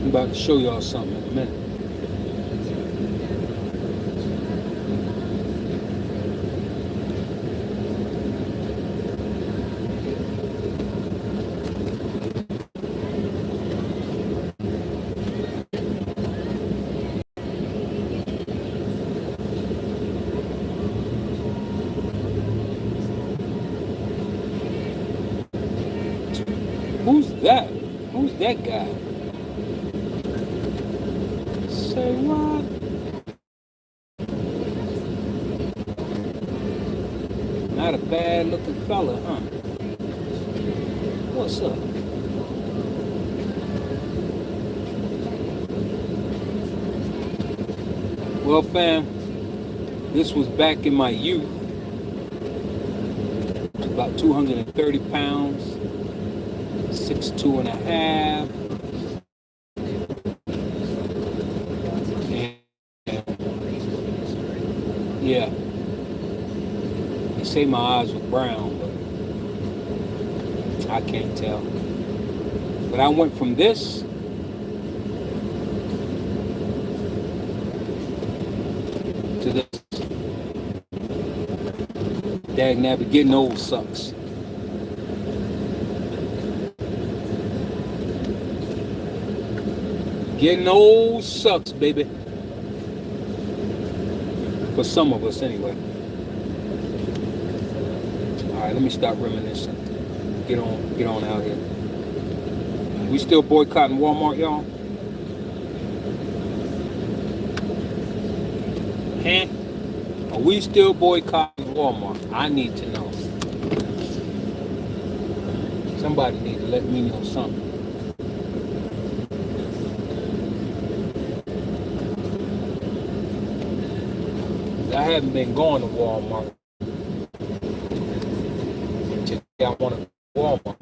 I'm about to show y'all something in a minute. Who's that? Who's that guy? Say what? Not a bad looking fella, huh? What's up? Well, fam, this was back in my youth. About 230 pounds, 6'2" and a half. And yeah, they say my eyes were brown, but I can't tell. But I went from this to this. Dag nabbit, getting old sucks. Getting old sucks, baby. For some of us, anyway. All right, let me stop reminiscing. Get on out here. We still boycotting Walmart, y'all? Huh? Are we still boycotting Walmart? I need to know. Somebody need to let me know something. I haven't been going to Walmart. Today I want to go to Walmart.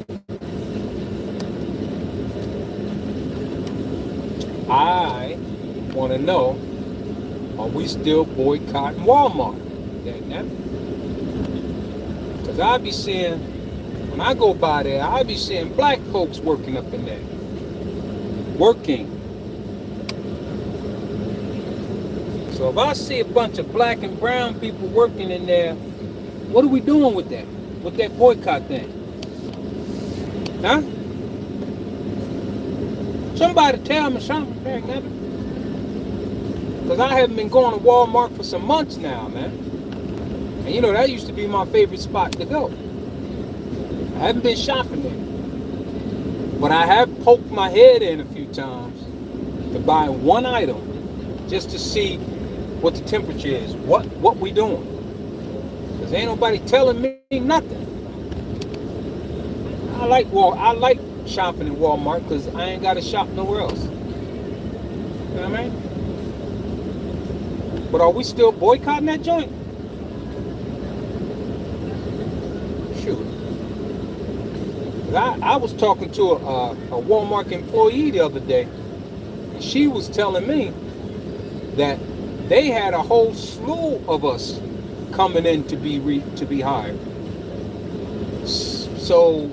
I want to know, are we still boycotting Walmart? Because I be seeing, when I go by there, I be seeing black folks working up in there. Working. So if I see a bunch of black and brown people working in there, what are we doing with that? With that boycott thing? Huh? Somebody tell me something. Because I haven't been going to Walmart for some months now, man. And you know, that used to be my favorite spot to go. I haven't been shopping there. But I have poked my head in a few times to buy one item just to see what the temperature is, what we doing. Because ain't nobody telling me nothing. I like shopping in Walmart because I ain't got to shop nowhere else. You know what I mean? But are we still boycotting that joint? Shoot. I was talking to a Walmart employee the other day, and she was telling me that they had a whole slew of us coming in to be hired. So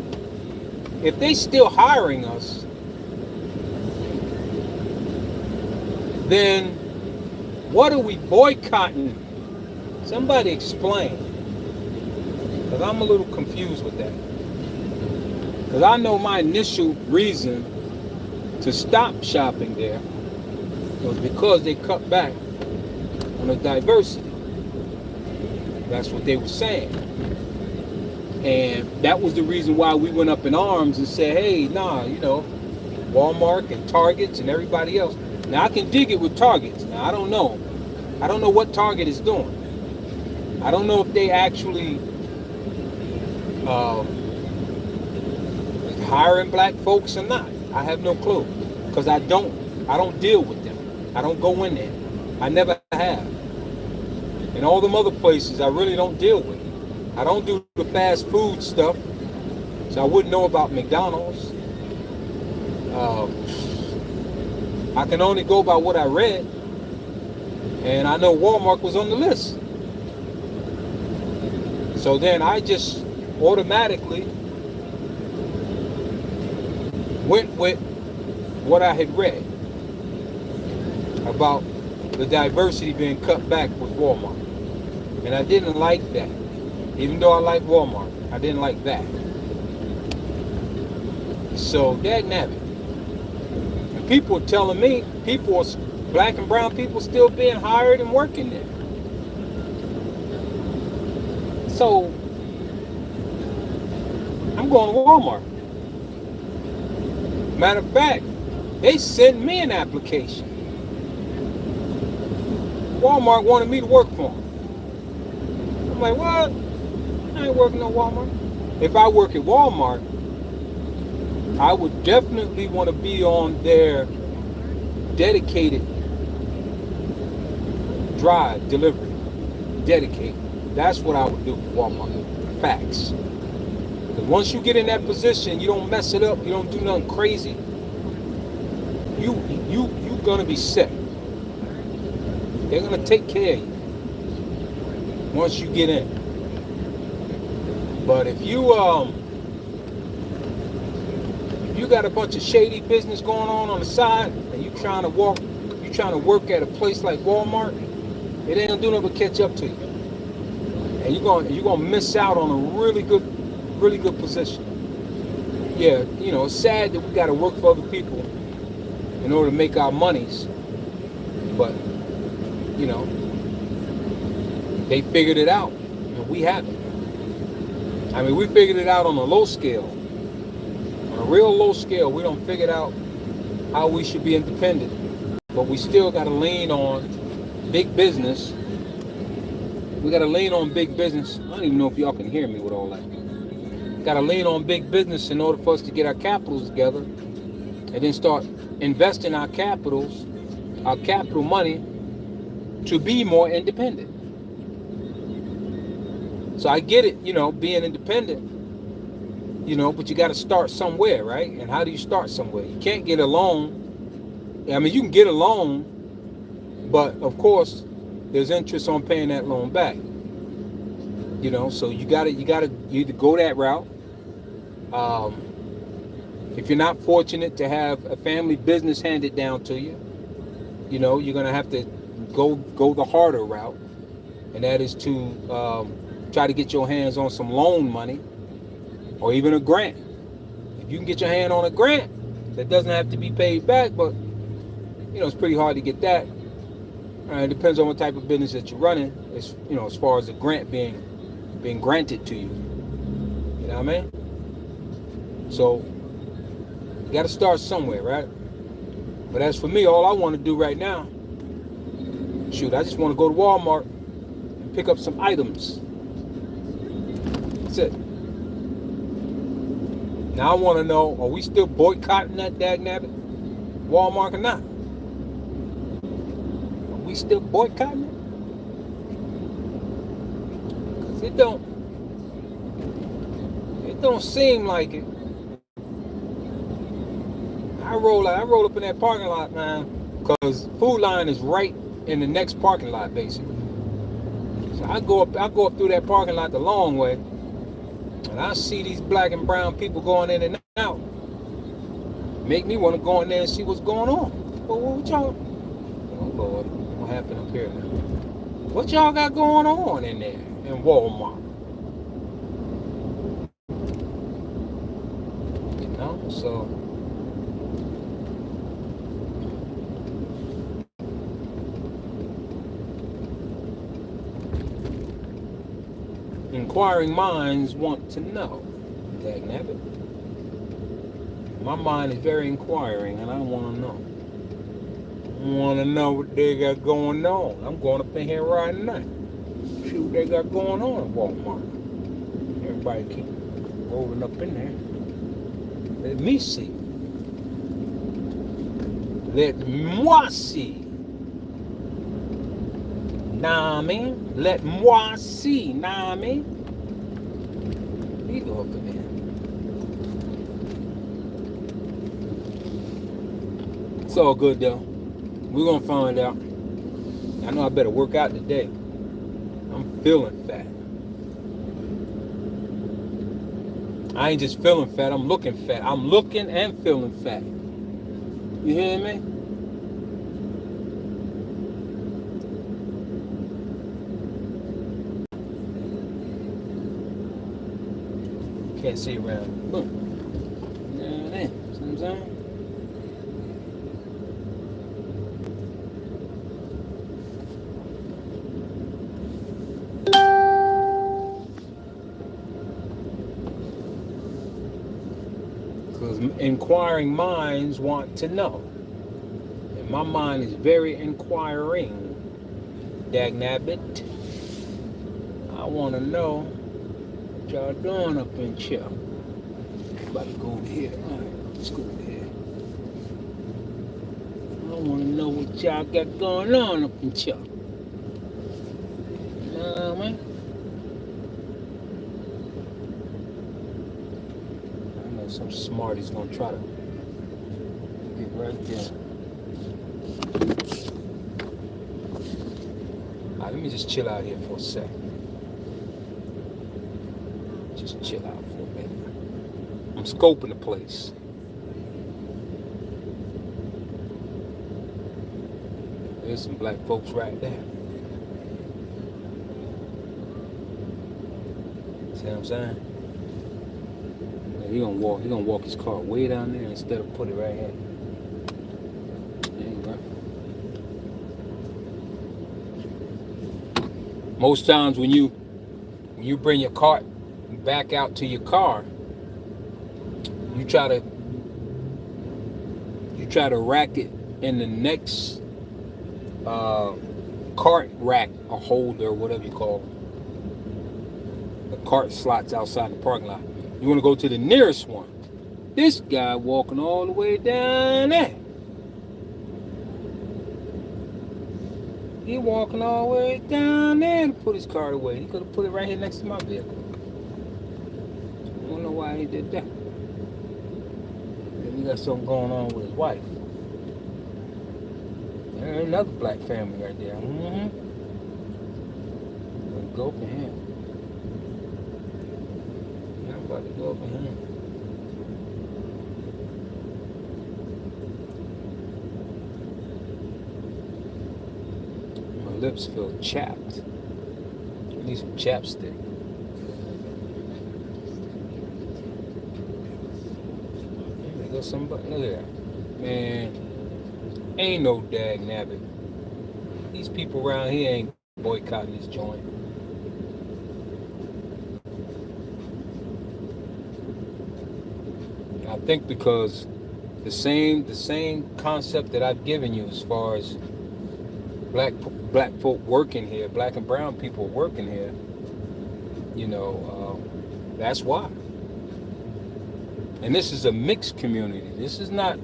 if they still hiring us, then what are we boycotting? Somebody explain. Because I'm a little confused with that. Because I know my initial reason to stop shopping there was because they cut back on the diversity. That's what they were saying. And that was the reason why we went up in arms and said, hey, nah, you know, Walmart and Targets and everybody else. Now, I can dig it with Targets. Now, I don't know. I don't know what Target is doing. I don't know if they actually hiring black folks or not. I have no clue. Because I don't deal with them. I don't go in there. I never have. And all them other places I really don't deal with. I don't do the fast food stuff. So I wouldn't know about McDonald's. I can only go by what I read. And I know Walmart was on the list. So then I just automatically went with what I had read. about the diversity being cut back with Walmart. And I didn't like that. Even though I like Walmart, I didn't like that. So, dagnabbit. And people are telling me, black and brown people still being hired and working there. So, I'm going to Walmart. Matter of fact, they sent me an application. Walmart wanted me to work for them. I'm like, what? I ain't working at Walmart. If I work at Walmart, I would definitely want to be on their dedicated drive, delivery. Dedicated. That's what I would do for Walmart. Facts. Because once you get in that position, you don't mess it up, you don't do nothing crazy, you're gonna be set. They're gonna take care of you once you get in. But if you got a bunch of shady business going on the side, and you trying to work at a place like Walmart, it ain't gonna do nothing but catch up to you, and you're gonna miss out on a really good position. Yeah, it's sad that we got to work for other people in order to make our monies, but they figured it out, and we haven't. I mean, we figured it out on a low scale. On a real low scale, we don't figure out how we should be independent, but we still got to lean on big business. We got to lean on big business. I don't even know if y'all can hear me with all that. Got to lean on big business in order for us to get our capitals together, and then start investing our capital money to be more independent. So I get it, being independent, but you got to start somewhere, right? And how do you start somewhere? You can't get a loan. I mean, you can get a loan, but of course, there's interest on paying that loan back. So you either go that route. If you're not fortunate to have a family business handed down to you, you're gonna have to go the harder route, and that is to try to get your hands on some loan money or even a grant. If you can get your hand on a grant, that doesn't have to be paid back, but it's pretty hard to get that. It depends on what type of business that you're running, as far as the grant being granted to you. You know what I mean? So you got to start somewhere, right? But as for me, all I want to do right now, I just want to go to Walmart and pick up some items. That's it. Now I want to know, are we still boycotting that dagnabbit Walmart or not? Are we still boycotting it? Because it don't seem like it. I roll up in that parking lot, man, because Food Line is right in the next parking lot, basically. So I go up through that parking lot the long way, and I see these black and brown people going in and out. Make me want to go in there and see what's going on. But what y'all? Oh Lord, what happened up here now? What y'all got going on in there in Walmart? So. Inquiring minds want to know. Dagnabbit. My mind is very inquiring, and I want to know. I want to know what they got going on. I'm going up in here right now. See what they got going on in Walmart. Everybody keep rolling up in there. Let me see. Let moi see. Nah, I mean, let moi see. Nah, I mean, you go up in there. It's all good though. We're gonna find out. I know I better work out today. I'm feeling fat. I ain't just feeling fat. I'm looking fat. I'm looking and feeling fat. You hear me? can't see around. Boom. You know what I'm saying? Because inquiring minds want to know. And my mind is very inquiring. Dagnabbit. I want to know what y'all doing up in here. About to go over here. Alright, let's go over here. I want to know what y'all got going on up in here. You know what I mean? I know some smarty's gonna try to get right there. Alright, let me just chill out here for a sec. Just chill out for a minute. I'm scoping the place. There's some black folks right there. See what I'm saying? Yeah, he gonna walk his car way down there instead of put it right here. There you go. Most times when you bring your cart back out to your car, you try to rack it in the next cart rack or holder, whatever you call them. The cart slots outside the parking lot. You want to go to the nearest one. This guy walking all the way down there. He walking all the way down there to put his cart away. He could have put it right here next to my vehicle. I don't know why he did that. Maybe he got something going on with his wife. There's another black family right there. Go up in here. Yeah, I'm about to go up in here. My lips feel chapped. I need some chapstick. There goes somebody. Look at that. Man, ain't no dag nabbit. These people around here ain't boycotting this joint. I think because the same concept that I've given you as far as black folk working here, black and brown people working here, you know, that's why. And this is a mixed community. This is not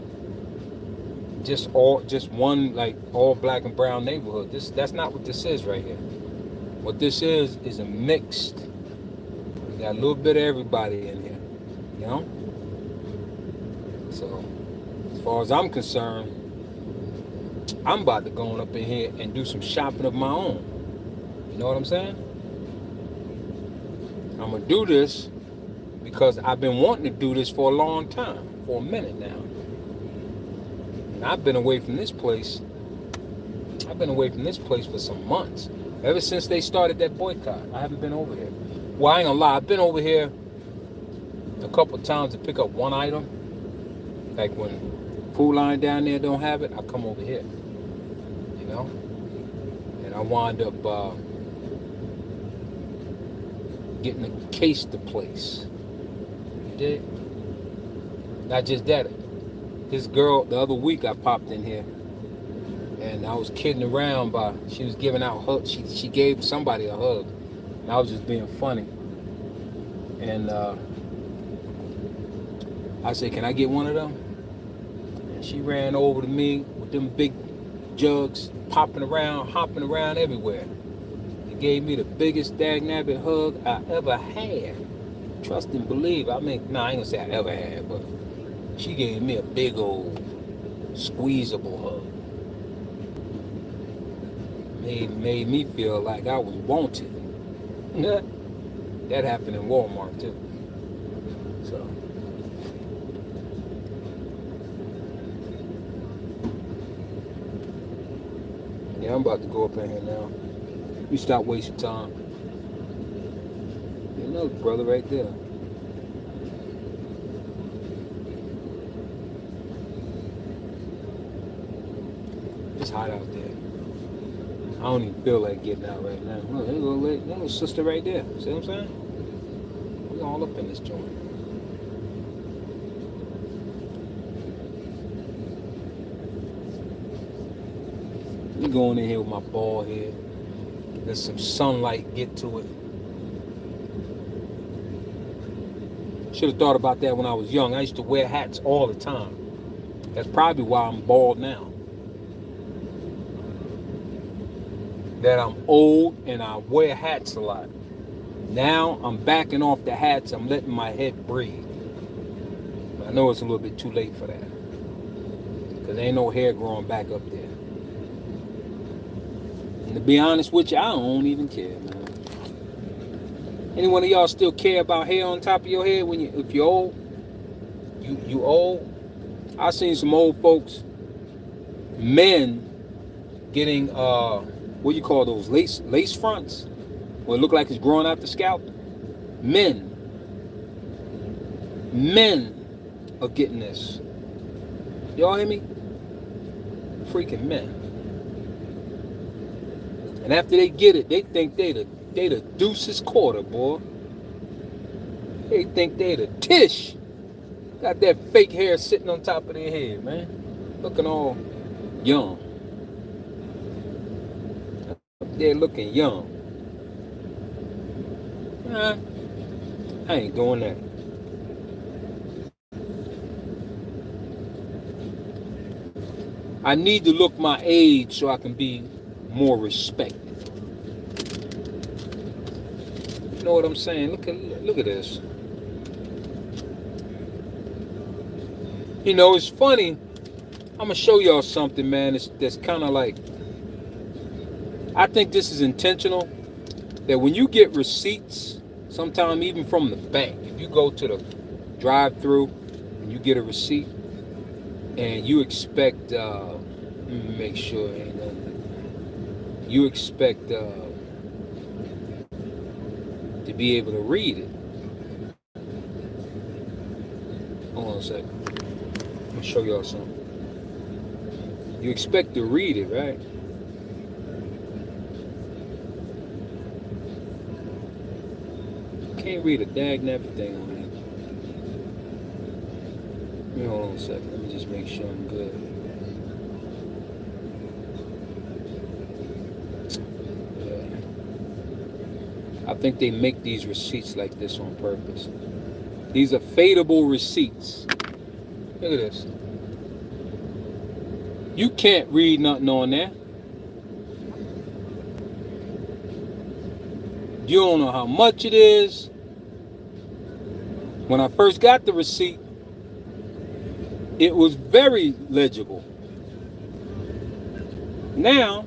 just one like all black and brown neighborhood. That's not what this is right here. What this is a mixed. We got a little bit of everybody in here, you know. So as far as I'm concerned, I'm about to go on up in here and do some shopping of my own. You know what I'm saying? I'm gonna do this because I've been wanting to do this for a long time, for a minute now. And I've been away from this place. I've been away from this place for some months. Ever since they started that boycott, I haven't been over here. Well, I ain't gonna lie, I've been over here a couple of times to pick up one item. Like when Food Line down there don't have it, I come over here. You know? And I wind up getting a case to place. You dig? Not just that. This girl, the other week I popped in here and I was kidding around she was giving out hugs. She gave somebody a hug. And I was just being funny. And I said, can I get one of them? And she ran over to me with them big jugs, popping around, hopping around everywhere. It gave me the biggest dagnabbit hug I ever had. Trust and believe. I mean, I ain't gonna say I ever had, but she gave me a big old squeezable hug. Made me feel like I was wanted. That happened in Walmart too. So yeah, I'm about to go up in here now. You stop wasting time. There's another brother right there. It's hot out there. I don't even feel like getting out right now. Look, there's a little sister right there. See what I'm saying? We all up in this joint. Me going in here with my bald head. Let some sunlight get to it. Should have thought about that when I was young. I used to wear hats all the time. That's probably why I'm bald now. That I'm old and I wear hats a lot. Now I'm backing off the hats. I'm letting my head breathe. I know it's a little bit too late for that. Because there ain't no hair growing back up there. And to be honest with you, I don't even care, man. Any one of y'all still care about hair on top of your head if you're old? You old? I seen some old folks, men, getting what do you call those, lace fronts, where it look like it's growing out the scalp. Men are getting this. Y'all hear me? Freaking men. And after they get it, they think they the deuce's quarter, boy. They think they the tish. Got that fake hair sitting on top of their head, man. Looking all young. They're looking young. Nah, I ain't doing that. I need to look my age so I can be more respected. You know what I'm saying? Look at this. You know, it's funny. I'm gonna show y'all something, man. That's kind of like, I think this is intentional. That when you get receipts, sometime even from the bank, if you go to the drive-through and you get a receipt, and you expect, let me make sure ain't nothing. You expect to be able to read it. Hold on a second. I'm gonna show y'all something. You expect to read it, right? Can't read a dag-nabbit thing on here. Hold on a second. Let me just make sure I'm good. I think they make these receipts like this on purpose. These are fadeable receipts. Look at this. You can't read nothing on there. You don't know how much it is. When I first got the receipt, it was very legible. Now,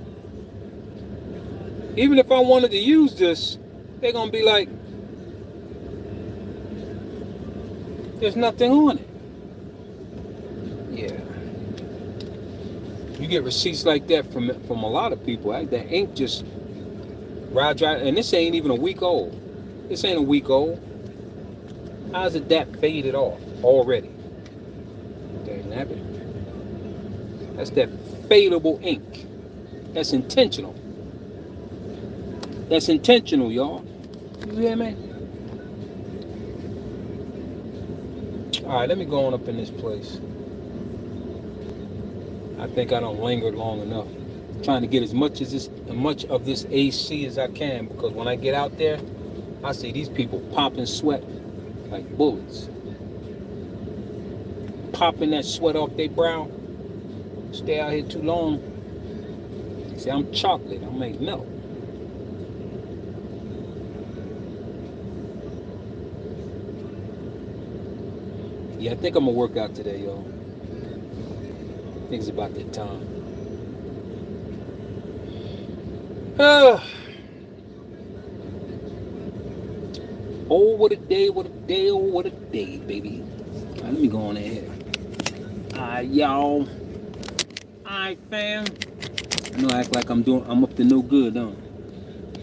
even if I wanted to use this, they're going to be like, there's nothing on it. Yeah. You get receipts like that from a lot of people. Right? The ink just ride dry. And this ain't even a week old. This ain't a week old. How's it that faded off already? That's that fadeable ink. That's intentional. That's intentional, y'all. You hear me? Alright, let me go on up in this place. I think I don't linger long enough. I'm trying to get as much of this AC as I can, because when I get out there, I see these people popping sweat like bullets. Popping that sweat off their brow. Stay out here too long. See, I'm chocolate. I make melt. Yeah, I think I'm gonna work out today, y'all. I think it's about that time. Oh, what a day, what a day, oh, what a day, baby. All right, let me go on ahead. Y'all. Alright, fam. I know I act like I'm up to no good, don't I?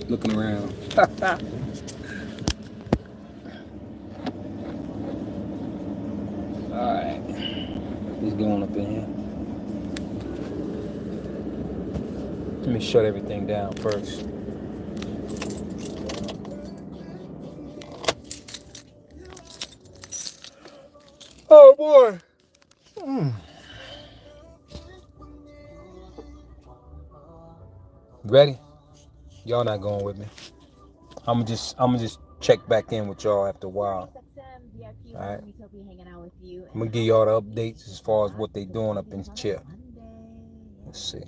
Looking around. Alright. He's going up in here. Let me shut everything down first. Oh boy. Ready? Y'all not going with me. I'm gonna just check back in with y'all after a while. Alright. I'm gonna give y'all the updates as far as what they doing up in the chair. Let's see.